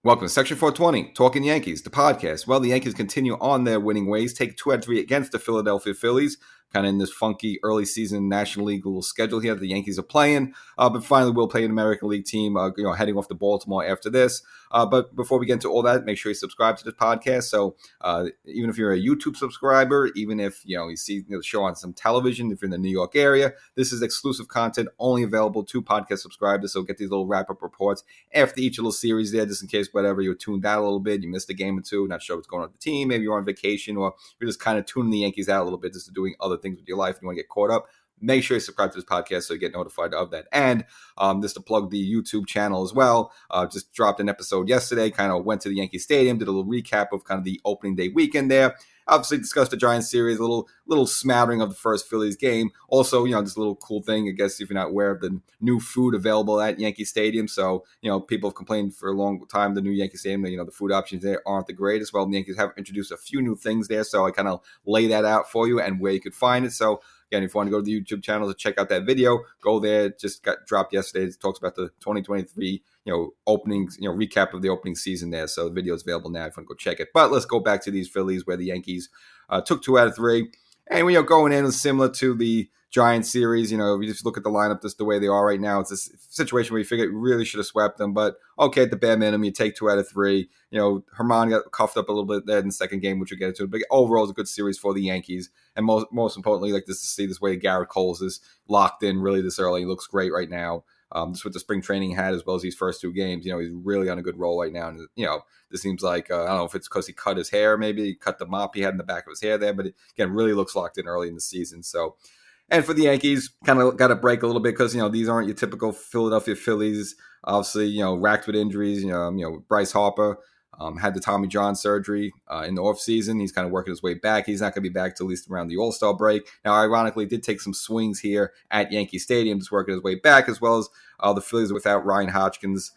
Welcome to Section 420, Talkin Yankees, the podcast. Well, the Yankees continue on their winning ways, take 2 out of 3 against the Philadelphia Phillies, kind of in this funky early season National League little schedule here that the Yankees are playing. But finally, we'll play an American League team, heading off to Baltimore after this. But before we get into all that, make sure you subscribe to this podcast. So even if you're a YouTube subscriber, even if you see the show on some television, if you're in the New York area, this is exclusive content only available to podcast subscribers. So get these little wrap-up reports after each little series there, just in case whatever you're tuned out a little bit, you missed a game or two, not sure what's going on with the team, maybe you're on vacation, or you're just kind of tuning the Yankees out a little bit, just doing other things with your life and you want to get caught up. Make sure you subscribe to this podcast so you get notified of that. And just to plug the YouTube channel as well, just dropped an episode yesterday, kind of went to the Yankee Stadium, did a little recap of kind of the opening day weekend there. Obviously discussed the Giants series, a little smattering of the first Phillies game. Also, just a little cool thing, I guess, if you're not aware of the new food available at Yankee Stadium. So, people have complained for a long time, the new Yankee Stadium, the food options there aren't the greatest. Well, the Yankees have introduced a few new things there. So I kind of lay that out for you and where you could find it. So again, if you want to go to the YouTube channel to check out that video, go there. Just got dropped yesterday. It talks about the 2023, openings, recap of the opening season there. So the video is available now if you want to go check it. But let's go back to these Phillies where the Yankees took 2 out of 3. And, going in is similar to the Giants series. If you just look at the lineup just the way they are right now, it's a situation where you figure you really should have swept them. But, okay, at the bare minimum, you take 2 out of 3. Herman got cuffed up a little bit there in the second game, which we'll get into. But overall, it's a good series for the Yankees. And most importantly, like this to see this way Garrett Coles is locked in really this early. He looks great right now. Just with the spring training had as well as these first 2 games, he's really on a good roll right now. And, this seems like, I don't know if it's because he cut his hair, maybe he cut the mop he had in the back of his hair there, but it, again, really looks locked in early in the season. So, and for the Yankees, kind of got a break a little bit because, these aren't your typical Philadelphia Phillies, obviously, racked with injuries, Bryce Harper had the Tommy John surgery in the offseason. He's kind of working his way back. He's not going to be back till at least around the All-Star break. Now, ironically, did take some swings here at Yankee Stadium, just working his way back, as well as the Phillies without Ryan Hodgkins,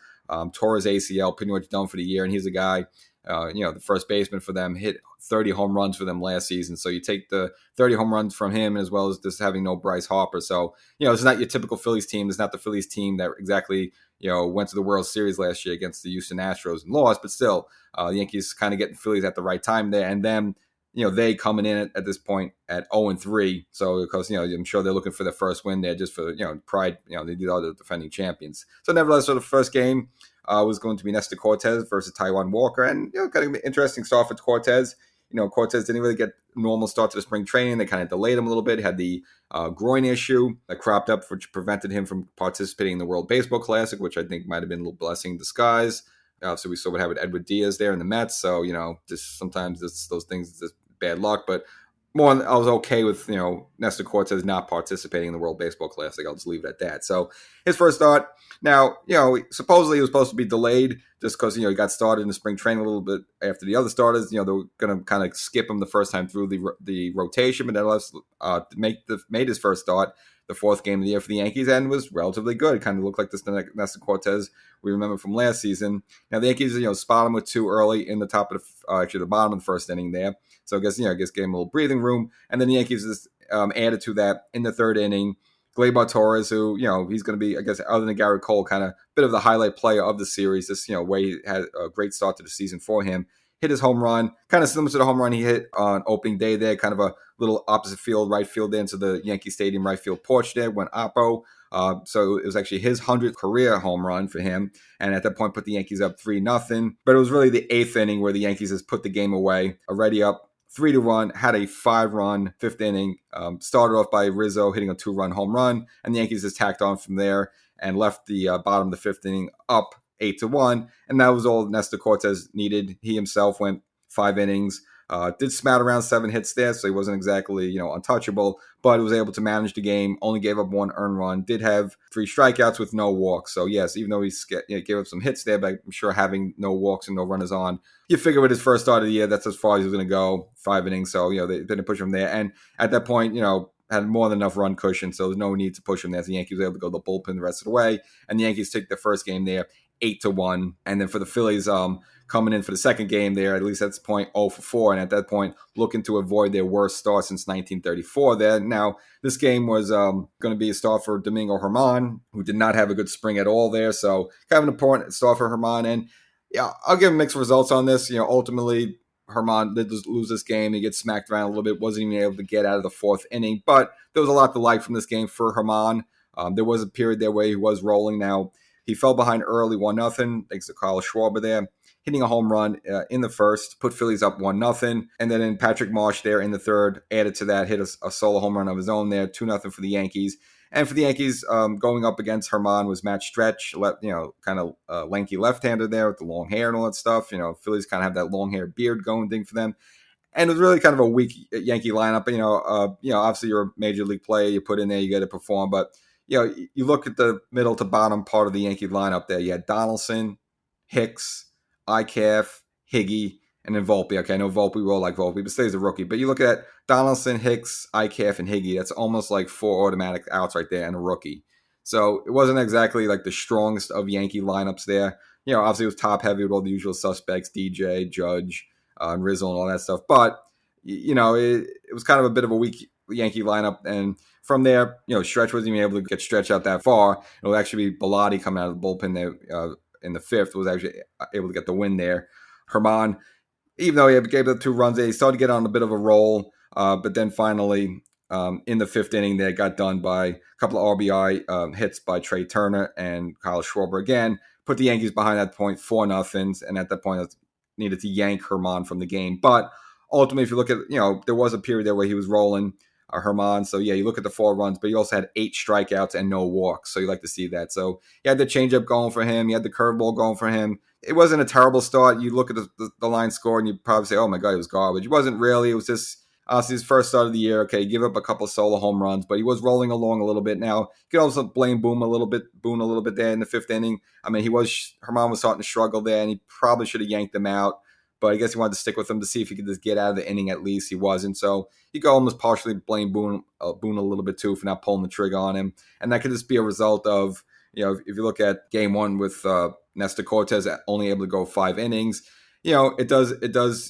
tore his ACL, pretty much done for the year. And he's a guy, the first baseman for them, hit 30 home runs for them last season. So you take the 30 home runs from him as well as just having no Bryce Harper. So, it's not your typical Phillies team. It's not the Phillies team that exactly, went to the World Series last year against the Houston Astros and lost. But still, the Yankees kind of getting Phillies at the right time there. And then, they coming in at this point at 0-3. So, because, I'm sure they're looking for their first win there just for, pride. They are the defending champions. So, nevertheless, the first game was going to be Nestor Cortes versus Taijuan Walker. And, kind of an interesting start for Cortes. Cortes didn't really get normal start to the spring training. They kind of delayed him a little bit. He had the groin issue that cropped up, which prevented him from participating in the World Baseball Classic, which I think might have been a little blessing in disguise. So we saw what happened with Edward Diaz there in the Mets. So, just sometimes it's those things, it's just bad luck. But more, I was okay with, Nestor Cortes not participating in the World Baseball Classic. I'll just leave it at that. So his first start. Now, supposedly he was supposed to be delayed just because, he got started in the spring training a little bit after the other starters. They were going to kind of skip him the first time through the rotation, but that made his first start, the 4th game of the year for the Yankees, and was relatively good. It kind of looked like this Nestor Cortes we remember from last season. Now, the Yankees, spot him with 2 early in the top of the bottom of the first inning there. So I guess gave him a little breathing room. And then the Yankees just added to that in the 3rd inning. Gleyber Torres, who, he's going to be, I guess, other than Garrett Cole, kind of bit of the highlight player of the series. This, way he had a great start to the season for him. Hit his home run, kind of similar to the home run he hit on opening day there, kind of a little opposite field, right field there into the Yankee Stadium right field porch there, went Oppo. So it was actually his 100th career home run for him. And at that point, put the Yankees up 3-0. But it was really the 8th inning where the Yankees has put the game away, already up 3-1, had a 5-run 5th inning, started off by Rizzo hitting a 2-run home run, and the Yankees just tacked on from there and left the bottom of the 5th inning up 8-1, and that was all Nestor Cortes needed. He himself went 5 innings, did smatter around 7 hits there, so he wasn't exactly untouchable, but was able to manage the game. Only gave up 1 earned run. Did have 3 strikeouts with no walks. So yes, even though he gave up some hits there, but I'm sure having no walks and no runners on, you figure with his first start of the year, that's as far as he was going to go. 5 innings, so they didn't push him there. And at that point, had more than enough run cushion, so there's no need to push him there. The Yankees were able to go to the bullpen the rest of the way, and the Yankees took the first game there 8-1, and then for the Phillies, coming in for the second game there, at least at this point, 0-4, and at that point, looking to avoid their worst start since 1934 there. Now, this game was going to be a start for Domingo Germán, who did not have a good spring at all there, so kind of an important start for Germán, and Yeah, I'll give him mixed results on this. Ultimately, Herman did lose this game. He gets smacked around a little bit, wasn't even able to get out of the fourth inning. But there was a lot to like from this game for Herman. There was a period there where he was rolling. Now, he fell behind early 1-0, thanks to Kyle Schwarber there, hitting a home run in the first, put Phillies up 1-0. And then in Patrick Marsh there in the third, added to that, hit a solo home run of his own there, 2-0 for the Yankees. And for the Yankees, going up against Herman was Matt Stretch, kind of lanky left-hander there with the long hair and all that stuff. Phillies kind of have that long hair beard going thing for them. And it was really kind of a weak Yankee lineup. Obviously you're a major league player, you put in there, you got to perform. But you look at the middle to bottom part of the Yankee lineup there. You had Donaldson, Hicks, ICAF, Higgy, and then Volpe. Okay, I know Volpe, we all like Volpe, but stays a rookie. But you look at Donaldson, Hicks, ICAF, and Higgy. That's almost like 4 automatic outs right there and a rookie. So it wasn't exactly like the strongest of Yankee lineups there. Obviously it was top heavy with all the usual suspects, DJ, Judge, and Rizzo and all that stuff. But, it was kind of a bit of a weak Yankee lineup. And from there, Stretch wasn't even able to get Stretch out that far. It would actually be Bilotti coming out of the bullpen there in the fifth, was actually able to get the win there. Herman, even though he gave the 2 runs, he started to get on a bit of a roll. But then finally, in the fifth inning, they got done by a couple of RBI hits by Trey Turner and Kyle Schwarber again. Put the Yankees behind that point, 4-0. And at that point, it needed to yank Herman from the game. But ultimately, if you look at, there was a period there where he was rolling Herman. So, yeah, you look at the 4 runs, but he also had 8 strikeouts and no walks. So you like to see that. So he had the changeup going for him. He had the curveball going for him. It wasn't a terrible start. You look at the line score and you probably say, oh, my God, it was garbage. It wasn't really. It was just honestly his first start of the year. Okay, give up a couple of solo home runs, but he was rolling along a little bit. Now, you can also blame Boone a little bit there in the fifth inning. I mean, Herman was starting to struggle there, and he probably should have yanked him out. But I guess he wanted to stick with him to see if he could just get out of the inning at least. He wasn't. So you could almost partially blame Boone a little bit too for not pulling the trigger on him. And that could just be a result of, if you look at game 1 with Nestor Cortez only able to go 5 innings, it does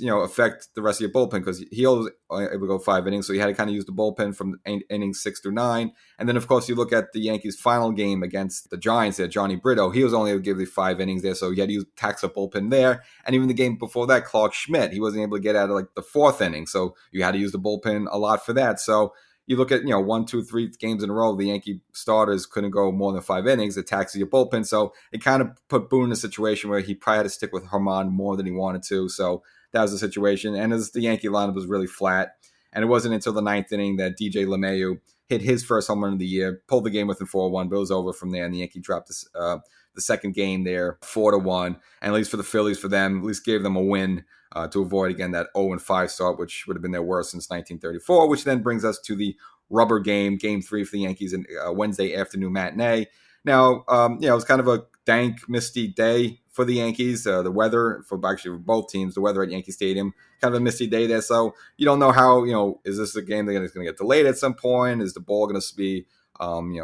affect the rest of your bullpen because he was able to go 5 innings. So you had to kind of use the bullpen from innings 6 through 9. And then, of course, you look at the Yankees' final game against the Giants there, Johnny Brito. He was only able to give the 5 innings there. So you had to tax up bullpen there. And even the game before that, Clark Schmidt, he wasn't able to get out of like the 4th inning. So you had to use the bullpen a lot for that. So you look at, 1, 2, 3 games in a row, the Yankee starters couldn't go more than 5 innings. It taxes your bullpen. So it kind of put Boone in a situation where he probably had to stick with Herman more than he wanted to. So that was the situation. And as the Yankee lineup was really flat. And it wasn't until the 9th inning that DJ LeMahieu hit his first home run of the year, pulled the game within 4-1, but it was over from there. And the Yankee dropped the second game there 4-1. And at least for the Phillies, for them, at least gave them a win to avoid, again, that 0-5 start, which would have been their worst since 1934, which then brings us to the rubber game 3 for the Yankees in Wednesday afternoon matinee. Now, it was kind of a dank, misty day for the Yankees. The weather, for both teams, the weather at Yankee Stadium, kind of a misty day there. So you don't know how, is this a game that's going to get delayed at some point? Is the ball going to be,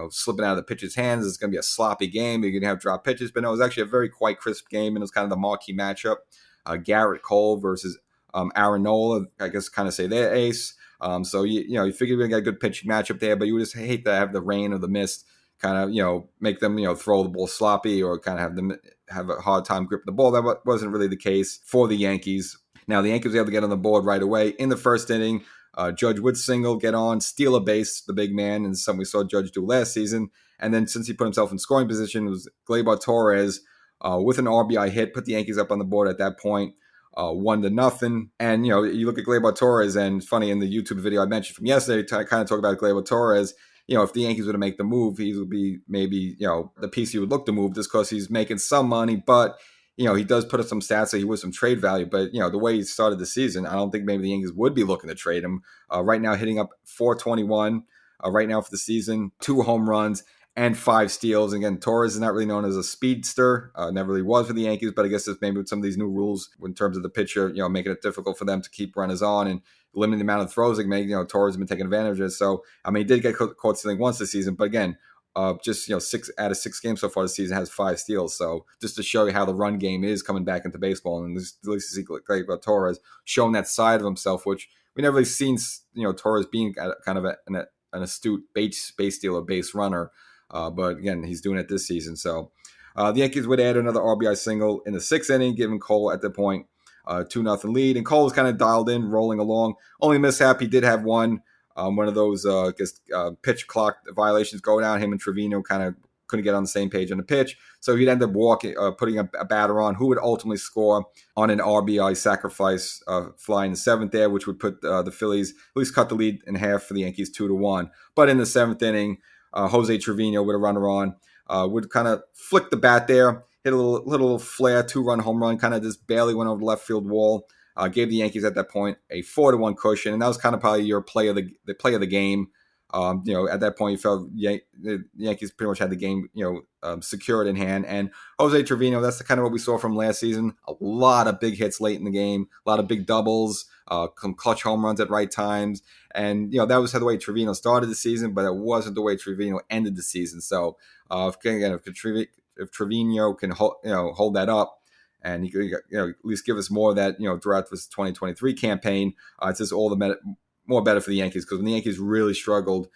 slipping out of the pitcher's hands? Is it going to be a sloppy game? You're going to have drop pitches. But no, it was actually a very quite crisp game, and it was kind of the marquee matchup. Garrett Cole versus Aaron Nola, I guess kind of say their ace. So, you figure we're going to get a good pitching matchup there, but you would just hate to have the rain or the mist kind of, make them, throw the ball sloppy or kind of have them have a hard time gripping the ball. That wasn't really the case for the Yankees. Now, the Yankees were able to get on the board right away in the first inning. Judge would single, get on, steal a base, the big man, and something we saw Judge do last season. And then since he put himself in scoring position, it was Gleyber Torres with an RBI hit, put the Yankees up on the board at that point. 1-0. And, you look at Gleyber Torres, and it's funny, in the YouTube video I mentioned from yesterday, I kind of talk about Gleyber Torres. If the Yankees were to make the move, he would be maybe, the piece he would look to move just because he's making some money. But, he does put up some stats that he was some trade value. But, the way he started the season, I don't think maybe the Yankees would be looking to trade him. Right now, hitting up 421 right now for the season, 2 home runs and 5 steals. Again, Torres is not really known as a speedster. Never really was for the Yankees, but I guess it's maybe with some of these new rules in terms of the pitcher, making it difficult for them to keep runners on and limiting the amount of throws they can make. Torres has been taking advantage of it. So, I mean, he did get caught stealing once this season, but again, just 6 out of 6 games so far this season has 5 steals. So just to show you how the run game is coming back into baseball, and at least to see Gleyber Torres showing that side of himself, which we never really seen. Torres being kind of an astute base stealer, base runner. But again, he's doing it this season. So The Yankees would add another RBI single in the sixth inning, giving Cole at the point 2-0 lead. And Cole was kind of dialed in, rolling along. Only mishap, he did have one of those pitch clock violations go down. Him and Trevino kind of couldn't get on the same page on the pitch. So he'd end up putting a batter on who would ultimately score on an RBI sacrifice fly in the seventh there, which would put the Phillies at least cut the lead in half for the Yankees 2-1. But in the seventh inning, Jose Trevino with a runner on would kind of flick the bat there, hit a little flare, 2-run home run, kind of just barely went over the left field wall. Gave the Yankees at that point a 4-1 cushion, and that was kind of probably your play of the game. At that point, you felt the Yankees pretty much had the game, secured in hand. And Jose Trevino, that's kind of what we saw from last season. A lot of big hits late in the game, a lot of big doubles, some clutch home runs at right times. And, that was the way Trevino started the season, but it wasn't the way Trevino ended the season. So, if Trevino can hold that up, and he could at least give us more of that throughout this 2023 campaign, it's just all the more better for the Yankees, because when the Yankees really struggled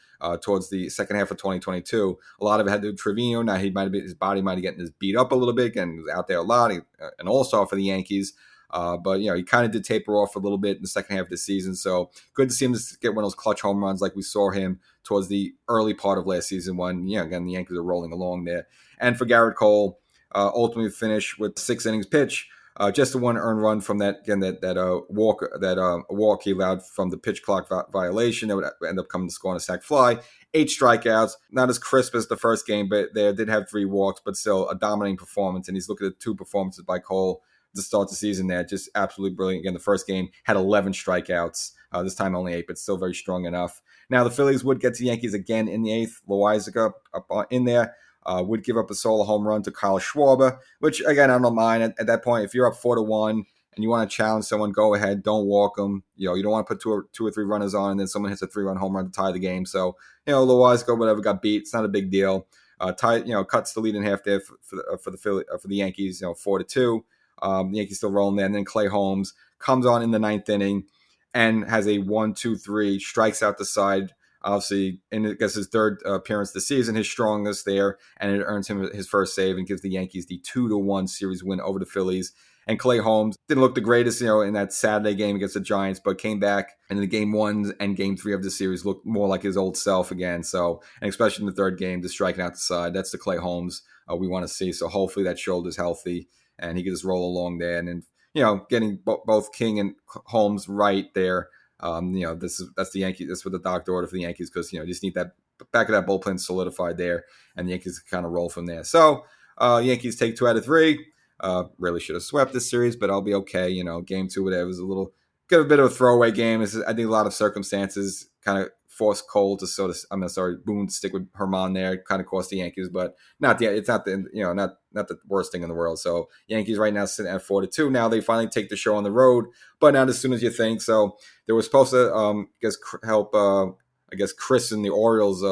towards the second half of 2022, a lot of it had to do with Trevino. Now his body might have gotten beat up a little bit and was out there a lot, an all-star for the Yankees. But he kind of did taper off a little bit in the second half of the season. So good to see him get one of those clutch home runs like we saw him towards the early part of last season when, again, the Yankees are rolling along there. And for Garrett Cole, ultimately finish with 6 innings pitch. Just the one earned run from that walk he allowed from the pitch clock violation that would end up coming to score on a sac fly. 8 strikeouts, not as crisp as the first game, but they did have 3 walks, but still a dominating performance. And he's looking at 2 performances by Cole to start the season there, just absolutely brilliant. Again, the first game had 11 strikeouts, this time only 8, but still very strong enough. Now the Phillies would get to the Yankees again in the 8th. Loizaga up in there. Would give up a solo home run to Kyle Schwarber, which, again, I don't mind. At that point, if you're up 4-1 and you want to challenge someone, go ahead. Don't walk them. You don't want to put two or three runners on and then someone hits a 3-run home run to tie the game. So, Loizaga, whatever, got beat. It's not a big deal. Cuts the lead in half there for the Yankees, 4-2. The Yankees still rolling there. And then Clay Holmes comes on in the 9th inning and has a 1-2-3, strikes out the side. Obviously, and I guess his third appearance this season, his strongest there, and it earns him his first save and gives the Yankees the 2-1 series win over the Phillies. And Clay Holmes didn't look the greatest, in that Saturday game against the Giants, but came back and in the game 1 and game 3 of the series looked more like his old self again. So, and especially in the third game, just striking out the side, that's the Clay Holmes we want to see. So hopefully that shoulder's healthy and he can just roll along there. And then, getting both King and Holmes right there. That's the Yankees. That's what the doctor ordered for the Yankees, because you just need that back of that bullpen solidified there, and the Yankees kind of roll from there. So Yankees take 2 out of 3. Really should have swept this series, but I'll be okay. Game 2, whatever, was a bit of a throwaway game. I think a lot of circumstances kind of forced Cole to Boone to stick with Herman there, kind of cost the Yankees, but it's not the worst thing in the world. So Yankees right now sitting at 4-2. Now they finally take the show on the road, but not as soon as you think. So they were supposed to, help, christen the Orioles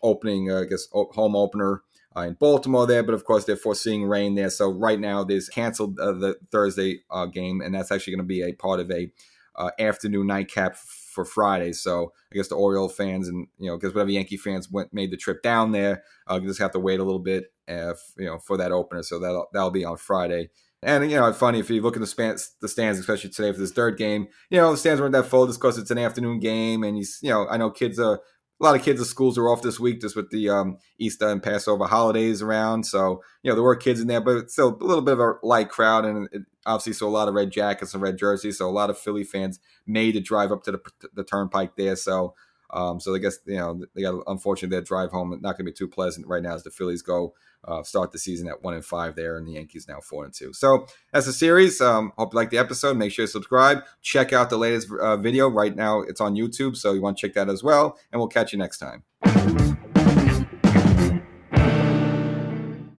opening, home opener in Baltimore there, but of course they're foreseeing rain there. So right now they've canceled the Thursday game, and that's actually going to be a part of a afternoon nightcap for Friday. So I guess the Oriole fans and, because whatever Yankee fans made the trip down there, you just have to wait a little bit, for that opener. So that'll be on Friday. And, funny, if you look at the stands, especially today for this third game, the stands weren't that full just because it's an afternoon game. And, I know a lot of kids at schools are off this week just with the Easter and Passover holidays around. So, there were kids in there, but it's still a little bit of a light crowd. And it obviously saw a lot of red jackets and red jerseys. So a lot of Philly fans made a drive up to the turnpike there. So I guess, they got, unfortunately, their drive home not going to be too pleasant right now as the Phillies go start the season at 1-5 there, and the Yankees now 4-2. So that's the series. Hope you like the episode. Make sure you subscribe. Check out the latest video. Right now it's on YouTube, so you want to check that as well. And we'll catch you next time.